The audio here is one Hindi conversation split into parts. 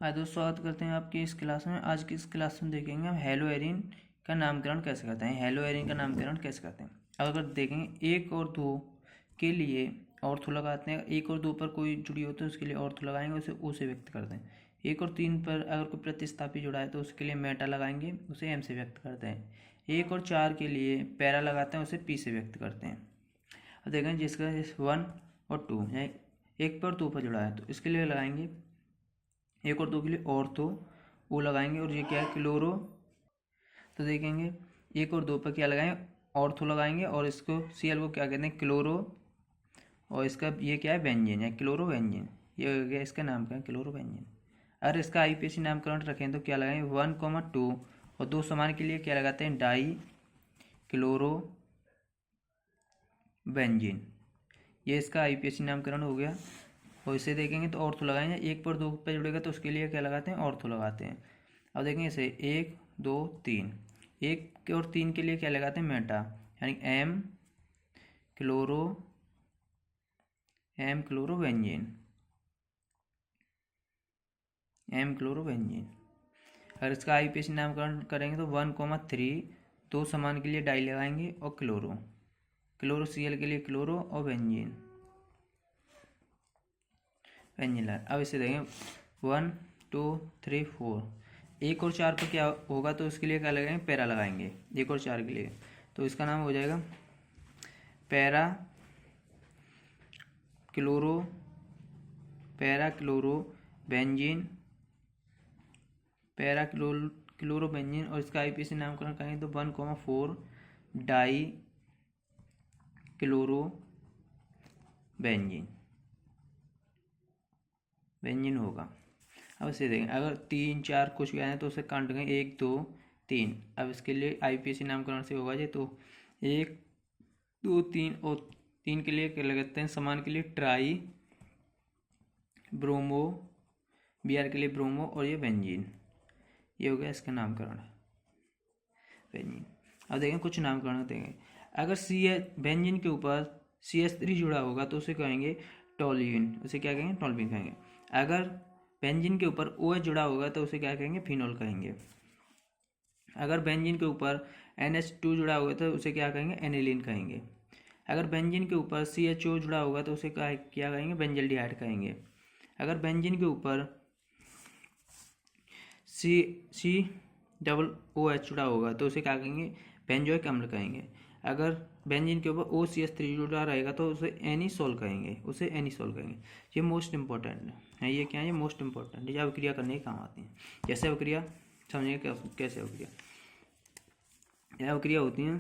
आज दोस्तों स्वागत करते हैं आपकी इस क्लास में। आज की इस क्लास में देखेंगे हम हेलो एरिन का नामकरण कैसे करते हैं। हेलो एरिन का नामकरण कैसे करते हैं, अब अगर देखेंगे एक और दो के लिए ऑर्थो लगाते हैं। एक और दो पर कोई जुड़ी हो तो उसके लिए ऑर्थो लगाएंगे, उसे ओ से व्यक्त करते हैं। एक और तीन पर अगर कोई प्रतिस्थापी जुड़ा है तो उसके लिए मेटा लगाएंगे, उसे एम से व्यक्त करते हैं। एक और चार के लिए पैरा लगाते हैं, उसे पी से व्यक्त करते हैं। अब देखेंगे जिसका वन और टू एक पर दो पर जुड़ा है तो इसके लिए लगाएंगे एक और दो के लिए ऑर्थो ओ लगाएंगे। और ये क्या है, क्लोरो। तो देखेंगे एक और दो पर क्या लगाएंगे, ऑर्थो लगाएंगे। और इसको सीएल को क्या कहते हैं, क्लोरो। और इसका ये क्या है, बेंजीन है, क्लोरो बेंजीन। ये हो गया इसका नाम क्या है, क्लोरो बेंजीन। अगर इसका आईपीएसी नामकरण रखें तो क्या लगाएंगे, 1,2 और दो समान के लिए क्या लगाते हैं, डाई क्लोरो बेंजीन। ये इसका आईपीएसी नामकरण हो गया। और इसे देखेंगे तो ऑर्थो लगाएंगे, एक पर दो पर जुड़ेगा तो उसके लिए क्या लगाते हैं, ऑर्थो लगाते हैं। अब देखेंगे इसे एक दो तीन, एक और तीन के लिए क्या लगाते हैं, मेटा, यानी क्लोरो एम क्लोरोबेंजीन। अगर इसका आईपीएसी नामकरण करेंगे तो 1,3 दो समान के लिए डाई लगाएंगे और क्लोरो सीएल के लिए क्लोरो और बेंजीन। अब इसे देखेंगे 1 2 3 4, एक और चार पर क्या होगा तो उसके लिए क्या लगाएंगे, पैरा लगाएंगे एक और चार के लिए। तो इसका नाम हो जाएगा para chloro benzene, chloro benzene. और इसका आईपीसी नामकरण करेंगे तो 1,4 डाई क्लोरो बेंजीन होगा। अब इसे देखें, अगर तीन चार कुछ भी आए तो उसे काउंट करेंगे 1 2 3। अब इसके लिए आईपीसी नामकरण से होगा जी, तो 1 2 3 और तीन के लिए क्या लगाते हैं, समान के लिए ट्राई ब्रोमो, बीआर के लिए ब्रोमो, और ये बेंजीन। ये हो गया इसका नामकरण बेंजीन। अब देखें कुछ नामकरण देंगे। अगर बेंजीन के ऊपर CH3 जुड़ा होगा तो उसे कहेंगे टोल्यूइन, उसे क्या कहेंगे, टोल्यूइन कहेंगे। अगर बेंजीन के ऊपर OH जुड़ा होगा तो उसे क्या कहेंगे, फिनोल कहेंगे। अगर बेंजीन के ऊपर NH2 जुड़ा होगा तो उसे क्या कहेंगे, एनिलीन कहेंगे। अगर बेंजीन के ऊपर CHO जुड़ा होगा तो उसे क्या कहेंगे, बेंजल्डिहाइड कहेंगे। अगर बेंजीन के ऊपर COOH जुड़ा होगा तो उसे क्या कहेंगे, बेंजोइक अम्ल कहेंगे। अगर बेंजीन के ऊपर OCH3 जुड़ा रहेगा तो उसे एनीसोल कहेंगे। ये मोस्ट इंपॉर्टेंट है, ये क्या है, ये मोस्ट इंपॉर्टेंट है, ये अभिक्रिया करने के काम आती है। जैसे अभिक्रिया समझिए कैसे अभिक्रिया, यह अभिक्रिया होती है।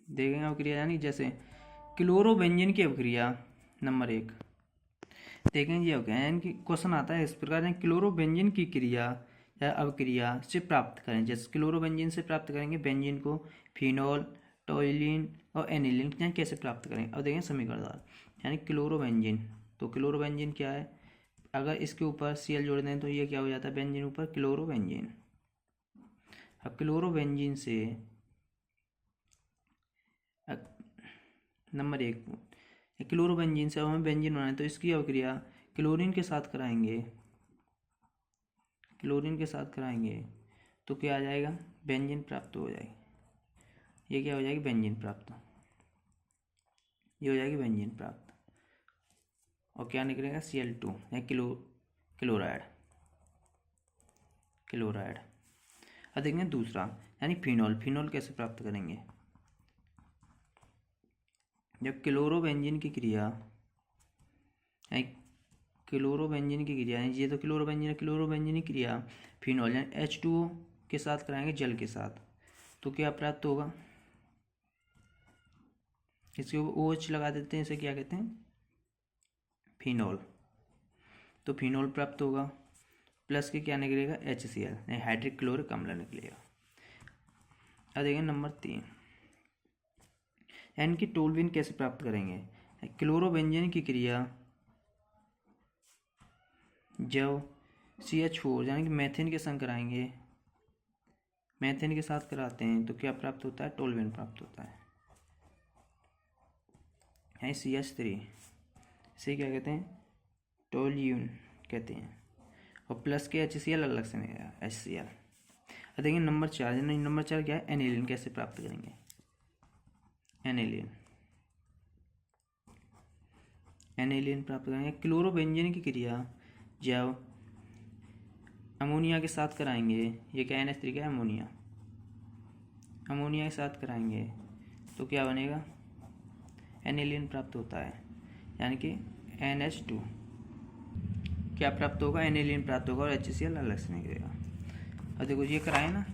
देखेंगे अभिक्रिया यानी जैसे क्लोरोबेंजीन की अभिक्रिया नंबर 1 देखेंगे, ये हो गया यानी कि क्वेश्चन आता है इस प्रकार, क्लोरोबेंजीन की क्रिया या अवक्रिया से प्राप्त करें। जैसे क्लोरोबेंजीन से प्राप्त करेंगे बेंजीन को, फिनोल, टोल्यूइन और एनिलीन कैसे प्राप्त करेंगे। अब देखें समीकरण द्वारा, यानी क्लोरोबेंजीन, तो क्लोरोबेंजीन क्या है, अगर इसके ऊपर Cl जोड़ दें तो ये क्या हो जाता है, बेंजीन ऊपर क्लोरोबेंजीन। अब क्लोरोबेंजीन से नंबर 1 क्लोरोबेंजीन से हमें बेंजीन बनाए तो इसकी अभिक्रिया क्लोरीन के साथ कराएंगे तो क्या आ जाएगा, बेंजीन प्राप्त हो जाएगी। ये क्या हो जाएगी, बेंजीन प्राप्त, ये हो जाएगी बेंजीन प्राप्त। और क्या निकलेगा, Cl2 या क्लोराइड। अब देखेंगे दूसरा, यानी फिनोल कैसे प्राप्त करेंगे। जब क्लोरोबेंजीन की क्रिया यानी ये तो क्लोरोबेंजीन की क्रिया फिनोल यानी H2O के साथ कराएंगे जल के साथ, तो क्या प्राप्त होगा, इसके ऊपर OH लगा देते हैं, इसे क्या कहते हैं, फिनोल। तो फिनोल प्राप्त होगा, प्लस के क्या निकलेगा, HCl यानी हाइड्रिक क्लोरिक अम्ल निकलेगा। अब देखेंगे नंबर 3, यानी कि टोल्यूइन कैसे प्राप्त करेंगे। क्लोरोबेंजीन की क्रिया जब CH4 यानी कि मैथिन के संग कराएंगे, मैथिन के साथ कराते हैं तो क्या प्राप्त होता है, टोल्यूइन प्राप्त होता है, यानी CH3 इसे क्या कहते हैं, टोल्यून कहते हैं। और प्लस के HCl अलग से निकलेगा HCl। अब देखिए नंबर 4, नंबर 4 क्या है, एनिलीन कैसे प्राप्त करेंगे। एनिलीन प्राप्त करेंगे क्लोरोबेंजीन की क्रिया जब अमोनिया के साथ कराएंगे, ये क्या NH3 का अमोनिया के साथ कराएंगे तो क्या बनेगा, एनिलीन प्राप्त होता है, यानी कि NH2 क्या प्राप्त होगा, एनिलीन प्राप्त होगा और HCl अलग से निकलेगा। अब देखो ये कराए ना,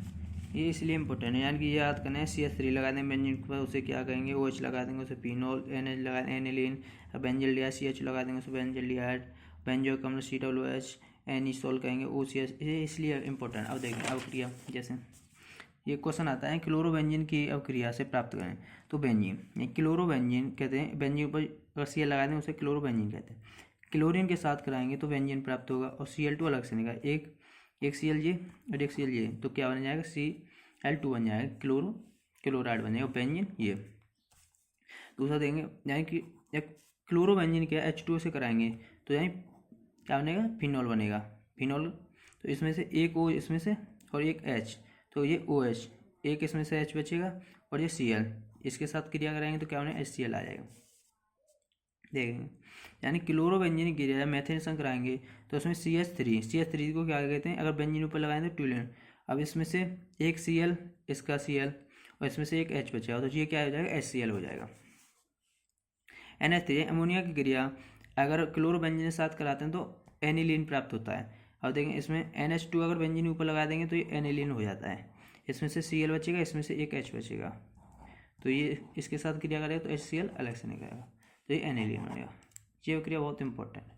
ये इसलिए इंपॉर्टेंट है, यानी कि ये याद करना है। CH3 लगा देंगे बेंजीन के ऊपर, उसे क्या कहेंगे, OH लगा देंगे, उसे फिनोल, NH लगा देंगे एनिलीन, बेंजिल डिहाइड, CH लगा देंगे उसे बेंजिल डिहाइड, बेंजोइक अम्ल COOH, एनिसोल कहेंगे OCH, ये इसलिए इंपॉर्टेंट। अब देखें अवक्रिया, जैसे ये क्वेश्चन आता है क्लोरोबेंजीन की अवक्रिया से प्राप्त करें तो बेंजीन, क्लोरोबेंजीन कहते हैं, बेंजीन पर अगर Cl लगा दें उसे क्लोरोबेंजीन कहते हैं। क्लोरीन के साथ कराएंगे तो बेंजीन प्राप्त होगा और Cl2 अलग से निकलेगा, एक Cl ये और एक Cl ये, तो क्या बन जाएगा, Cl2 बन जाएगा, क्लोराइड बन जाएगा, बेंजीन ये। दूसरा देंगे, यानी कि क्लोरोबेंजीन क्या H2 से कराएंगे तो यानी क्या बनेगा, फिनॉल बनेगा, फिनॉल। तो इसमें से एक O इसमें से और एक H, तो ये OH, एक इसमें से H बचेगा और ये Cl, इसके साथ क्रिया कराएंगे तो क्या बनेगा, HCl आ जाएगा। देखेंगे, यानी क्लोरोबेंजीन की क्रिया मेथेनेशन कराएंगे तो उसमें CH3 को क्या कहते हैं, अगर बेंजीन ऊपर लगाएंगे तो टोल्यून। अब इसमें से एक Cl, इसका Cl और इसमें से एक H बचेगा तो ये क्या हो जाएगा, HCl हो जाएगा। NH3 अमोनिया की क्रिया अगर क्लोरोबेंजीन के साथ कराते हैं तो एनिलीन प्राप्त होता है। अब देखें इसमें NH2 अगर बेंजीन ऊपर लगा देंगे तो ये एनिलीन हो जाता है, इसमें से Cl बचेगा, इसमें से एक H बचेगा, तो ये इसके साथ क्रिया करेगा तो HCl अलग से निकलेगा, तो ये एनिलीन बनेगा। ये क्रिया बहुत इंपॉर्टेंट है।